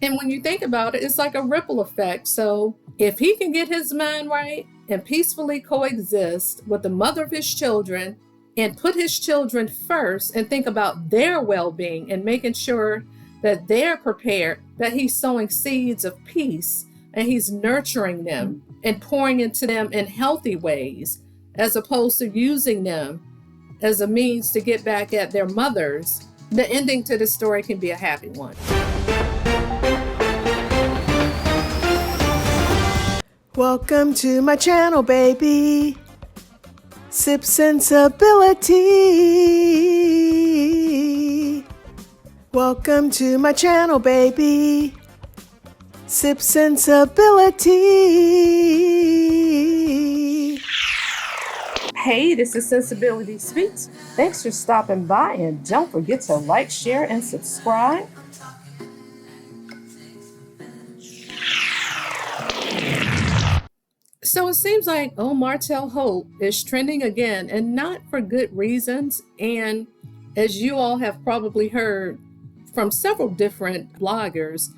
And when you think about it, it's like a ripple effect. So if he can get his mind right and peacefully coexist with the mother of his children and put his children first and think about their well-being and making sure that they're prepared, that he's sowing seeds of peace and he's nurturing them and pouring into them in healthy ways, as opposed to using them as a means to get back at their mothers, the ending to the story can be a happy one. Welcome to my channel, baby. Sip Sensibility. Welcome to my channel, baby. Sip Sensibility. Hey, this is Sensibility Speaks. Thanks for stopping by, and don't forget to like, share, and subscribe. So it seems like Martel Holt is trending again, and not for good reasons. And as you all have probably heard from several different bloggers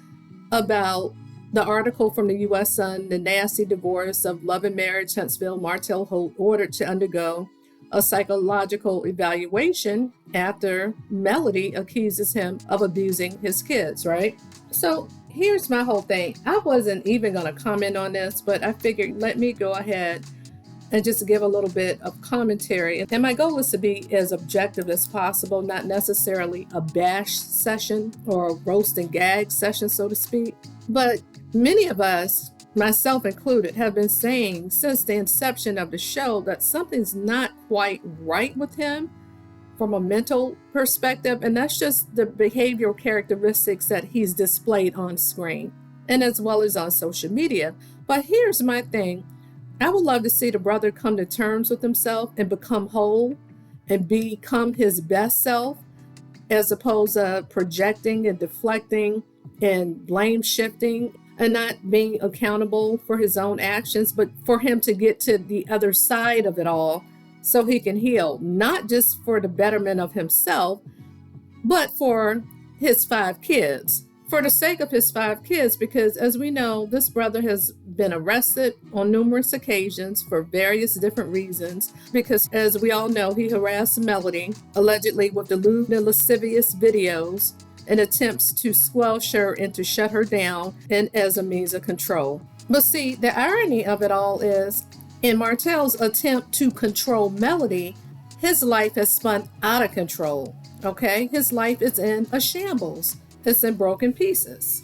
about the article from the U.S. Sun, the nasty divorce of Love and Marriage Huntsville, Martel Holt ordered to undergo a psychological evaluation after Melody accuses him of abusing his kids, right? So here's my whole thing. I wasn't even going to comment on this, but I figured let me go ahead and just give a little bit of commentary. And my goal is to be as objective as possible, not necessarily a bash session or a roast and gag session, so to speak. But many of us, myself included, have been saying since the inception of the show that something's not quite right with him from a mental perspective, and that's just the behavioral characteristics that he's displayed on screen and as well as on social media. But here's my thing. I would love to see the brother come to terms with himself and become whole and become his best self, as opposed to projecting and deflecting and blame shifting and not being accountable for his own actions, but for him to get to the other side of it all so he can heal, not just for the betterment of himself, but for his 5 kids, for the sake of his 5 kids, because as we know, this brother has been arrested on numerous occasions for various different reasons, because as we all know, he harassed Melody, allegedly with the lewd and lascivious videos and attempts to squelch her and to shut her down and as a means of control. But see, the irony of it all is, in Martell's attempt to control Melody, his life has spun out of control, okay? His life is in a shambles. It's in broken pieces.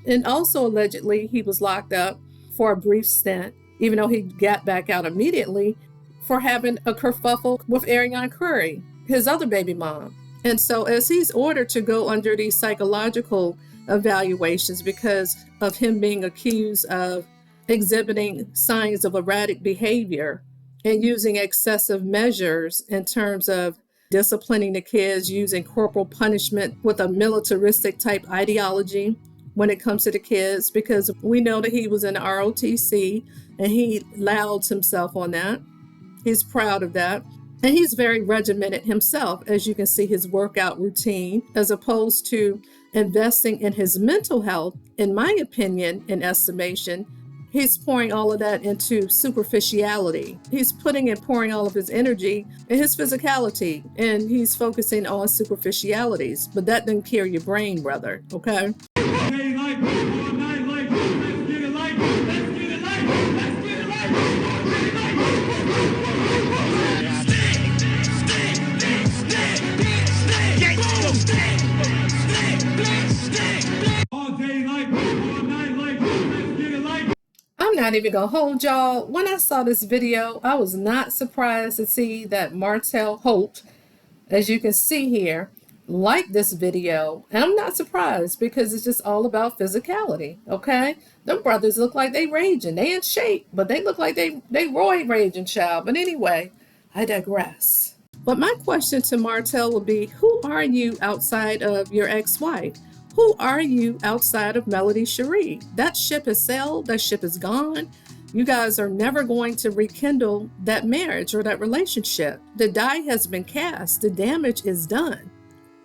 And also allegedly, he was locked up for a brief stint, even though he got back out immediately, for having a kerfuffle with Ariane Curry, his other baby mom. And so as he's ordered to go under these psychological evaluations because of him being accused of exhibiting signs of erratic behavior and using excessive measures in terms of disciplining the kids, using corporal punishment with a militaristic type ideology when it comes to the kids, because we know that he was in ROTC and he louds himself on that. He's proud of that. And he's very regimented himself, as you can see his workout routine, as opposed to investing in his mental health. In my opinion and estimation, he's pouring all of that into superficiality. He's putting and pouring all of his energy in his physicality, and he's focusing on superficialities. But that doesn't cure your brain, brother, okay? I'm not even gonna hold y'all. When I saw this video, I was not surprised to see that Martel Holt, as you can see here, liked this video. And I'm not surprised because it's just all about physicality, okay? Them brothers look like they raging. They in shape, but they look like they roid raging, child. But anyway, I digress. But my question to Martel would be, who are you outside of your ex-wife? Who are you outside of Melody Cherie? That ship has sailed. That ship is gone. You guys are never going to rekindle that marriage or that relationship. The die has been cast. The damage is done.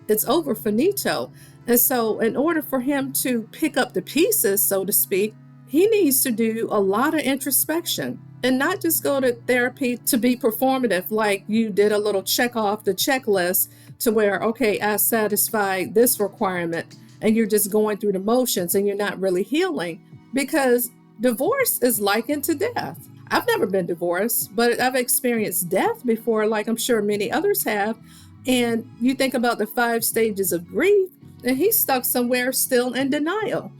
It's over, finito. And so in order for him to pick up the pieces, so to speak, he needs to do a lot of introspection and not just go to therapy to be performative, like you did a little check off the checklist to where, okay, I satisfied this requirement, and you're just going through the motions and you're not really healing, because divorce is likened to death. I've never been divorced, but I've experienced death before, like I'm sure many others have. And you think about the 5 stages of grief, and he's stuck somewhere still in denial.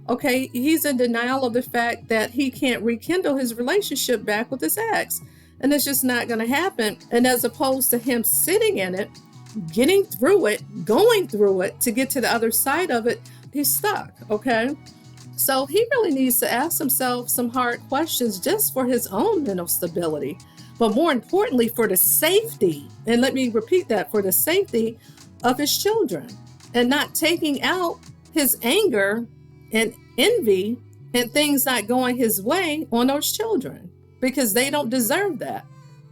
Okay, he's in denial of the fact that he can't rekindle his relationship back with his ex. And it's just not going to happen. And as opposed to him sitting in it, getting through it, going through it to get to the other side of it, he's stuck. Okay. So he really needs to ask himself some hard questions just for his own mental stability, but more importantly, for the safety. And let me repeat that, for the safety of his children, and not taking out his anger and envy and things not going his way on those children, because they don't deserve that.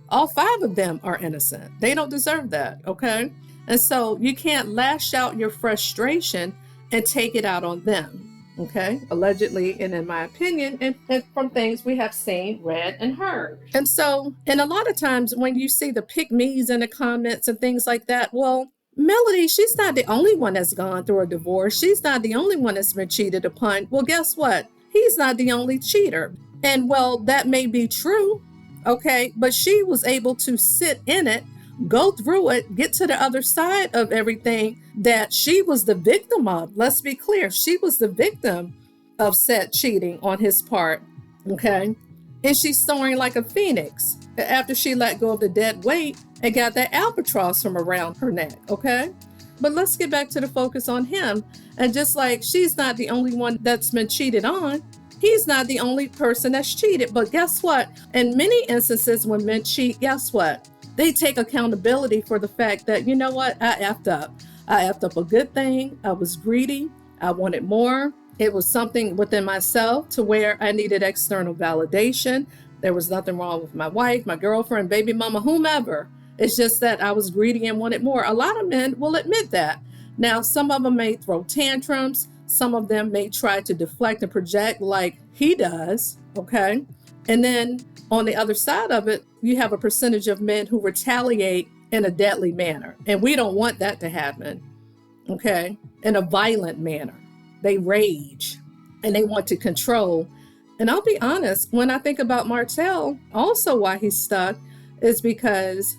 All 5 of them are innocent. They don't deserve that, okay? And so you can't lash out your frustration and take it out on them, okay? Allegedly, and in my opinion, and from things we have seen, read, and heard. And so, and a lot of times when you see the pick-me's in the comments and things like that, well, Melody, she's not the only one that's gone through a divorce. She's not the only one that's been cheated upon. Well, guess what? He's not the only cheater. And well, that may be true, okay? But she was able to sit in it, go through it, get to the other side of everything that she was the victim of. Let's be clear. She was the victim of said cheating on his part, okay? And she's soaring like a phoenix after she let go of the dead weight and got that albatross from around her neck, okay? But let's get back to the focus on him. And just like she's not the only one that's been cheated on, he's not the only person that's cheated. But guess what? In many instances when men cheat, guess what? They take accountability for the fact that, you know what? I effed up. I effed up a good thing. I was greedy. I wanted more. It was something within myself to where I needed external validation. There was nothing wrong with my wife, my girlfriend, baby mama, whomever. It's just that I was greedy and wanted more. A lot of men will admit that. Now, some of them may throw tantrums. Some of them may try to deflect and project like he does, okay? And then on the other side of it, you have a percentage of men who retaliate in a deadly manner. And we don't want that to happen, okay? In a violent manner. They rage and they want to control. And I'll be honest, when I think about Martell, also why he's stuck is because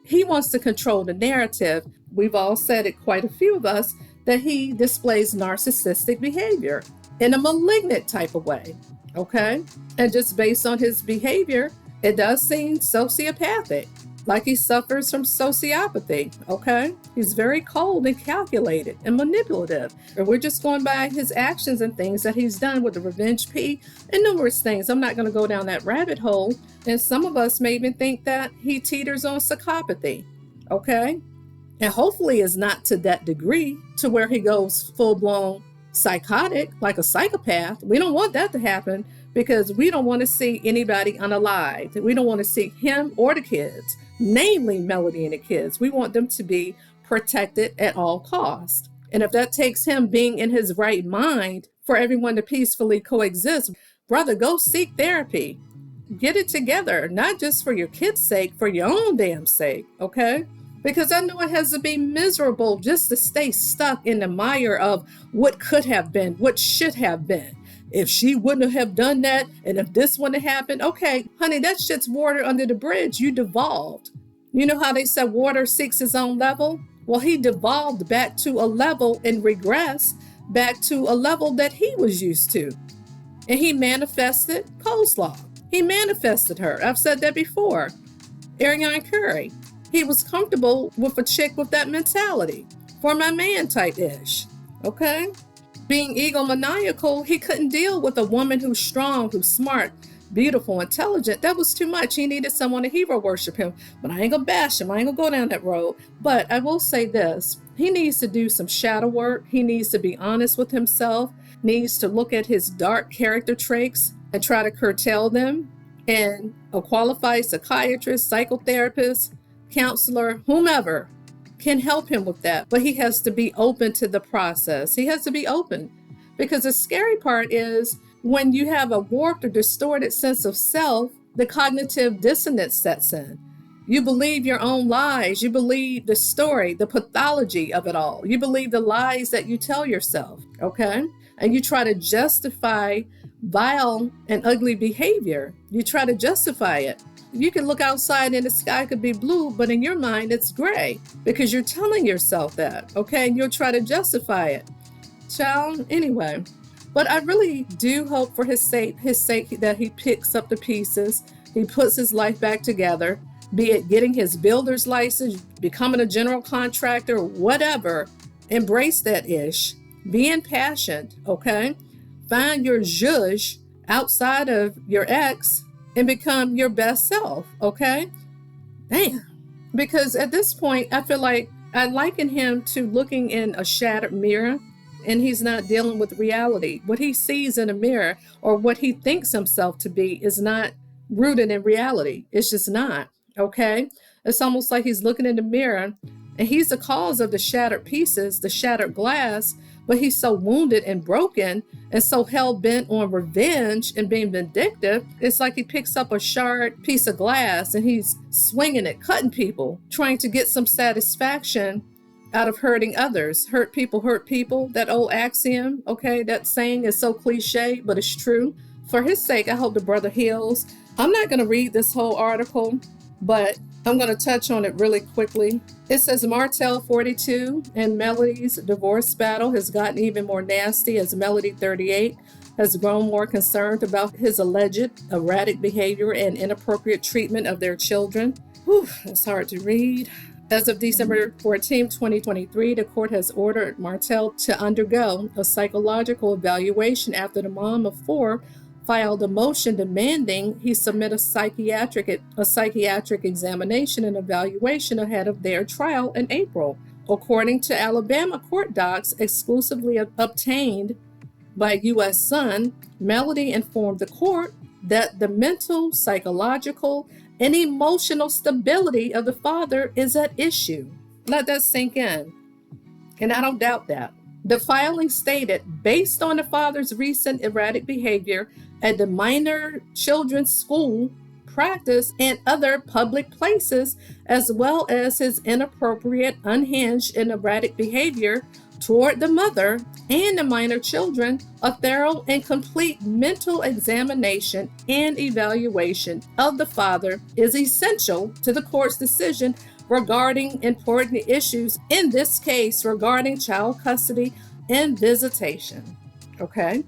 he wants to control the narrative. We've all said it, quite a few of us, that he displays narcissistic behavior in a malignant type of way, okay? And just based on his behavior, it does seem sociopathic, like he suffers from sociopathy, okay? He's very cold and calculated and manipulative. And we're just going by his actions and things that he's done with the revenge P and numerous things. I'm not going to go down that rabbit hole. And some of us may even think that he teeters on psychopathy, okay? And hopefully is not to that degree to where he goes full-blown psychotic, like a psychopath. We don't want that to happen because we don't want to see anybody unalived. We don't want to see him or the kids, namely Melody and the kids. We want them to be protected at all costs. And if that takes him being in his right mind for everyone to peacefully coexist, brother, go seek therapy. Get it together, not just for your kids' sake, for your own damn sake, okay? Because I know it has to be miserable just to stay stuck in the mire of what could have been, what should have been. If she wouldn't have done that, and if this wouldn't have happened, okay, honey, that shit's water under the bridge. You devolved. You know how they said water seeks its own level? Well, he devolved back to a level and regressed back to a level that he was used to. And he manifested coleslaw. He manifested her. I've said that before. Ariane Curry. He was comfortable with a chick with that mentality. For my man type-ish. Okay? Being egomaniacal, he couldn't deal with a woman who's strong, who's smart, beautiful, intelligent. That was too much. He needed someone to hero worship him. But I ain't gonna bash him. I ain't gonna go down that road. But I will say this. He needs to do some shadow work. He needs to be honest with himself. Needs to look at his dark character traits and try to curtail them. And a qualified psychiatrist, psychotherapist, counselor, whomever, can help him with that. But he has to be open to the process. He has to be open, because the scary part is when you have a warped or distorted sense of self, the cognitive dissonance sets in. You believe your own lies. You believe the story, the pathology of it all. You believe the lies that you tell yourself, okay? And you try to justify vile and ugly behavior. You try to justify it. You can look outside and the sky could be blue, but in your mind it's gray because you're telling yourself that, okay? And you'll try to justify it. Child, anyway. But I really do hope for his sake that he picks up the pieces. He puts his life back together, be it getting his builder's license, becoming a general contractor, whatever. Embrace that ish. Be impassioned, okay? Find your zhuzh outside of your ex and become your best self, okay? Damn. Because at this point, I feel like I liken him to looking in a shattered mirror, and he's not dealing with reality. What he sees in a mirror or what he thinks himself to be is not rooted in reality. It's just not, okay? It's almost like he's looking in the mirror and he's the cause of the shattered pieces, the shattered glass, but he's so wounded and broken and so hell-bent on revenge and being vindictive. It's like he picks up a shard piece of glass and he's swinging it, cutting people, trying to get some satisfaction out of hurting others. Hurt people, that old axiom, okay? That saying is so cliche, but it's true. For his sake, I hope the brother heals. I'm not going to read this whole article, but I'm going to touch on it really quickly. It says Martel 42 and Melody's divorce battle has gotten even more nasty as Melody 38 has grown more concerned about his alleged erratic behavior and inappropriate treatment of their children. Whew, it's hard to read. As of December 14, 2023, the court has ordered Martell to undergo a psychological evaluation after the mom of 4 filed a motion demanding he submit a psychiatric examination and evaluation ahead of their trial in April. According to Alabama court docs exclusively obtained by U.S. Sun, Melody informed the court that the mental, psychological, and emotional stability of the father is at issue. Let that sink in. And I don't doubt that. The filing stated, based on the father's recent erratic behavior at the minor children's school, practice, and other public places, as well as his inappropriate, unhinged, and erratic behavior toward the mother and the minor children, a thorough and complete mental examination and evaluation of the father is essential to the court's decision regarding important issues, in this case regarding child custody and visitation. Okay?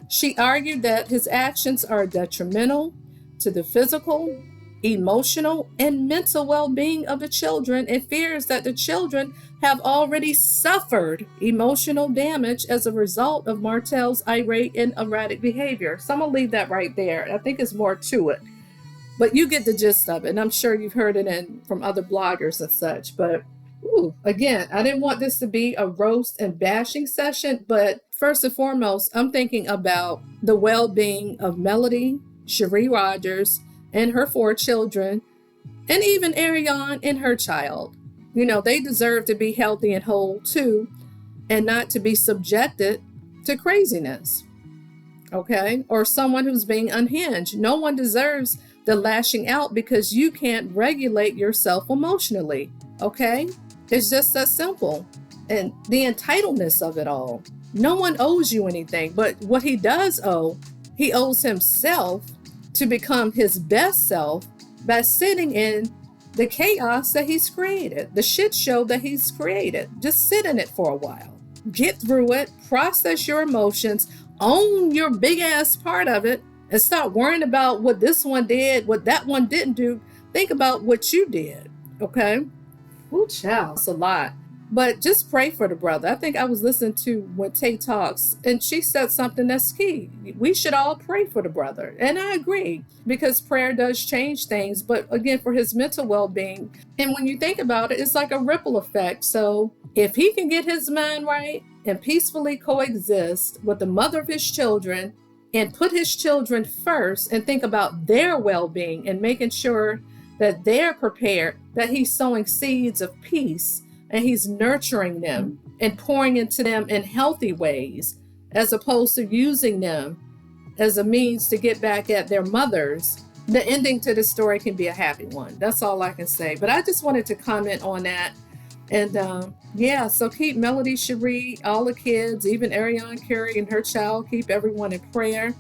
She argued that his actions are detrimental to the physical, emotional, and mental well-being of the children, and fears that the children have already suffered emotional damage as a result of Martell's irate and erratic behavior. So I'm going to leave that right there. I think there's more to it, but you get the gist of it, and I'm sure you've heard it from other bloggers and such. But again, I didn't want this to be a roast and bashing session, but first and foremost, I'm thinking about the well-being of Melody, Cherie Rogers, and her 4 children, and even Ariane and her child. You know, they deserve to be healthy and whole too, and not to be subjected to craziness, okay? Or someone who's being unhinged. No one deserves the lashing out because you can't regulate yourself emotionally, okay? It's just that simple. And the entitledness of it all. No one owes you anything, but what he does owe, he owes himself to become his best self by sitting in the chaos that he's created, the shit show that he's created. Just sit in it for a while. Get through it, process your emotions, own your big ass part of it, and stop worrying about what this one did, what that one didn't do. Think about what you did, okay? Ooh, child, it's a lot. But just pray for the brother. I think I was listening to when Tay talks, and she said something that's key. We should all pray for the brother. And I agree, because prayer does change things. But again, for his mental well-being. And when you think about it, it's like a ripple effect. So if he can get his mind right and peacefully coexist with the mother of his children and put his children first and think about their well-being and making sure that they're prepared, that he's sowing seeds of peace and he's nurturing them and pouring into them in healthy ways, as opposed to using them as a means to get back at their mothers. The ending to the story can be a happy one. That's all I can say. But I just wanted to comment on that. And yeah, so keep Melody Cherie, all the kids, even Ariane Carey and her child, keep everyone in prayer,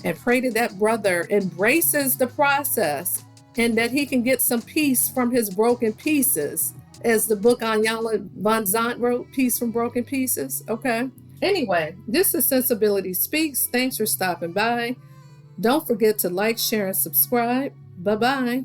and pray that that brother embraces the process and that he can get some peace from his broken pieces, as the book Iyanla Vanzant wrote, Peace from Broken Pieces. Okay. Anyway, this is Sensibility Speaks. Thanks for stopping by. Don't forget to like, share, and subscribe. Bye-bye.